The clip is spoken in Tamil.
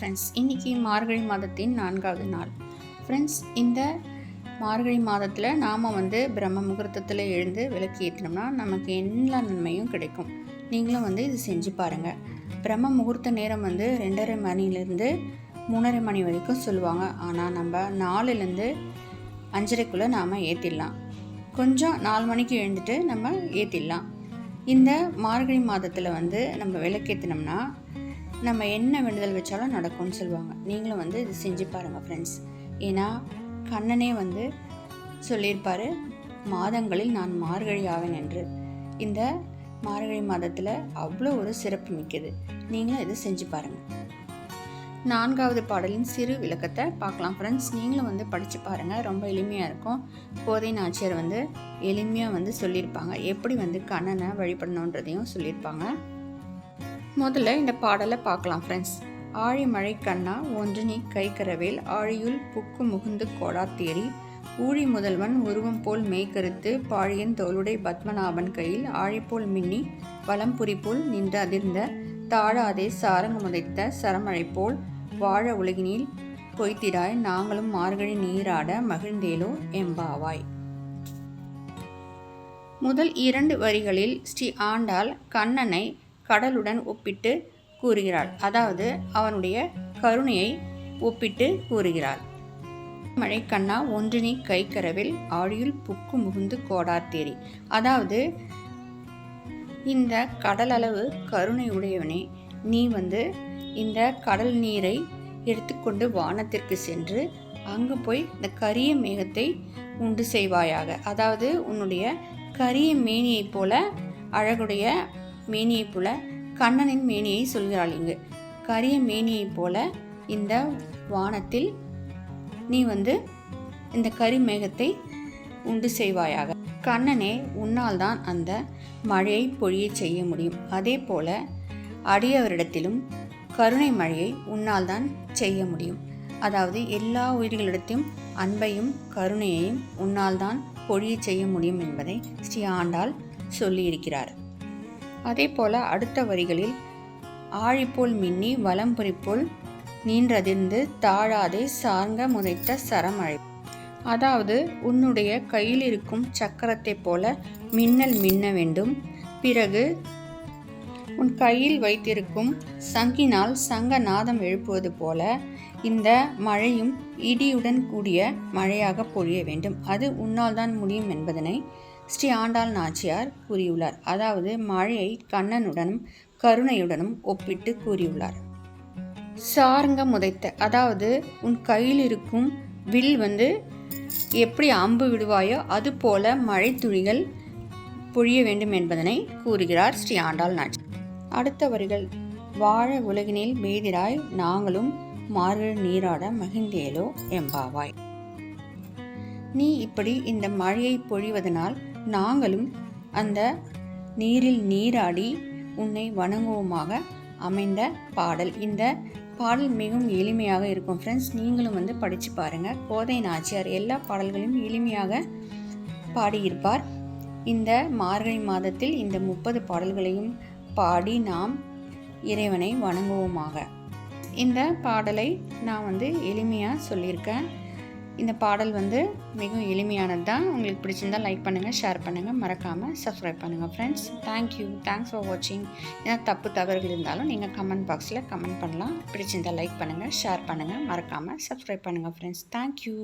ஃப்ரெண்ட்ஸ். இன்றைக்கி மார்கழி மாதத்தின் 4வது நாள். ஃப்ரெண்ட்ஸ், இந்த மார்கழி மாதத்தில் நாம் பிரம்ம முகூர்த்தத்தில் எழுந்து விளக்கு ஏற்றினோம்னா நமக்கு எல்லா நன்மையும் கிடைக்கும். நீங்களும் இது செஞ்சு பாருங்கள். பிரம்ம முகூர்த்த நேரம் 2:30 மணிலேருந்து 3:30 மணி வரைக்கும் சொல்லுவாங்க. ஆனால் நம்ம 4லேருந்து 5:30க்குள்ளே நாம் ஏற்றிடலாம். கொஞ்சம் 4 மணிக்கு எழுந்துட்டு நம்ம ஏற்றிடலாம். இந்த மார்கழி மாதத்தில் நம்ம விளக்கேற்றினோம்னா நம்ம என்ன வேண்டுதல் வச்சாலும் நடக்கும்னு சொல்லுவாங்க. நீங்களும் இது செஞ்சு பாருங்கள் ஃப்ரெண்ட்ஸ். ஏன்னா கண்ணனே சொல்லியிருப்பார், மாதங்களில் நான் மார்கழி ஆவேன் என்று. இந்த மார்கழி மாதத்தில் அவ்வளோ ஒரு சிறப்பு மிக்கது. நீங்களும் இது செஞ்சு பாருங்கள். 4வது பாடலின் சிறு விளக்கத்தை பார்க்கலாம் ஃப்ரெண்ட்ஸ். நீங்களும் படித்து பாருங்கள். ரொம்ப எளிமையாக இருக்கும். கோதை நாச்சியார் எளிமையாக சொல்லியிருப்பாங்க. எப்படி கண்ணனை வழிபடணுன்றதையும் சொல்லியிருப்பாங்க. முதல்ல இந்த பாடலை பார்க்கலாம் ஃப்ரெண்ட்ஸ். ஆழி மழை கண்ணா ஒன்று நீ கைக்கரவேல், ஆழியுள் புக்கு முகுந்து கோடாத்தேரி, ஊழி முதல்வன் உருவம் போல் மெய்கருத்து, பாழியன் தோளுடை பத்மநாபன் கையில், ஆழிப்போல் மின்னி வலம்புரி போல் நின்று அதிர்ந்த, தாழாதே சாரங்கு முதைத்த சரமழை போல், வாழ உலகினில் பொய்த்திடாய் நாங்களும் மார்கழி நீராட மகிழ்ந்தேலோ எம்பாவாய். முதல் 2 வரிகளில் ஸ்ரீ ஆண்டாள் கண்ணனை கடலுடன் ஒப்பிட்டு கூறுகிறாள். அதாவது அவனுடைய கருணையை ஒப்பிட்டு கூறுகிறாள். மழை கண்ணா ஒன்று நீ கைக்கரவில், ஆழியுள் புக்கு முகுந்து கோடாத்தேரி. அதாவது இந்த கடலளவு கருணை உடையவனே, நீ இந்த கடல் நீரை எடுத்துக்கொண்டு வானத்திற்கு சென்று அங்கு போய் இந்த கரிய மேகத்தை உண்டு செய்வாயாக. அதாவது உன்னுடைய கரிய மேனியைப் போல, அழகுடைய மேனியைப் போல, கண்ணனின் மேனியை சொல்கிறாள் இங்கு. கரிய மேனியைப் போல இந்த வானத்தில் நீ இந்த கரிமேகத்தை உண்டு செய்வாயாக. கண்ணனே, உன்னால் தான் அந்த மழையை பொழிய செய்ய முடியும். அதே போல அடியவரிடத்திலும் கருணை மழையை உன்னால் தான் செய்ய முடியும். அதாவது எல்லா உயிர்களிடத்தையும் அன்பையும் கருணையையும் உன்னால் தான் பொழிய செய்ய முடியும் என்பதை ஸ்ரீ ஆண்டாள் சொல்லியிருக்கிறார். அதே போல அடுத்த வரிகளில் ஆழிப்போல் மின்னி வலம்புரி போல் நீன்றதிர்ந்து, தாழாதே சார்ங்க முதைத்த சரமழை. அதாவது உன்னுடைய கையில் இருக்கும் சக்கரத்தை போல மின்னல் மின்ன வேண்டும். பிறகு உன் கையில் வைத்திருக்கும் சங்கினால் சங்க நாதம் எழுப்புவது போல இந்த மழையும் இடியுடன் கூடிய மழையாக பொழிய வேண்டும். அது உன்னால் தான் முடியும் என்பதனை ஸ்ரீ ஆண்டாள் நாச்சியார் கூறியுள்ளார். அதாவது மழையை கண்ணனுடனும் கருணையுடனும் ஒப்பிட்டு கூறியுள்ளார். சார்ங்க முதைத்த, அதாவது உன் கையில் இருக்கும் வில் எப்படி அம்பு விடுவாயோ அது போல மழை துளிகள் பொழிய வேண்டும் என்பதனை கூறுகிறார் ஸ்ரீ ஆண்டாள் நாச்சியார். அடுத்த வரிகள், வாழ உலகினில் மேதிராய் நாங்களும் மார்கழி நீராட மகிழ்ந்தேலோ எம்பாவாய். நீ இப்படி இந்த மழையை பொழிவதனால் நாங்களும் அந்த நீரில் நீராடி உன்னை வணங்குவோமாக அமைந்த பாடல். இந்த பாடல் மிகவும் எளிமையாக இருக்கும் ஃப்ரெண்ட்ஸ். நீங்களும் படித்து பாருங்கள். கோதை நாச்சியார் எல்லா பாடல்களையும் எளிமையாக பாடியிருப்பார். இந்த மார்கழி மாதத்தில் இந்த 30 பாடல்களையும் பாடி நாம் இறைவனை வணங்குவோமாக. இந்த பாடலை நான் எளிமையாக சொல்லியிருக்கேன். இந்த பாடல் மிகவும் எளிமையானது தான். உங்களுக்கு பிடிச்சிருந்தால் லைக் பண்ணுங்கள், ஷேர் பண்ணுங்கள், மறக்காமல் சப்ஸ்கிரைப் பண்ணுங்கள் ஃப்ரெண்ட்ஸ். தேங்க்ஸ் ஃபார் வாட்சிங். ஏன்னா தப்பு தவறுகள் இருந்தாலும் நீங்கள் கமெண்ட் பாக்ஸில் கமெண்ட் பண்ணலாம். பிடிச்சிருந்தால் லைக் பண்ணுங்கள், ஷேர் பண்ணுங்கள், மறக்காமல் சப்ஸ்கிரைப் பண்ணுங்கள் ஃப்ரெண்ட்ஸ். தேங்க்யூ.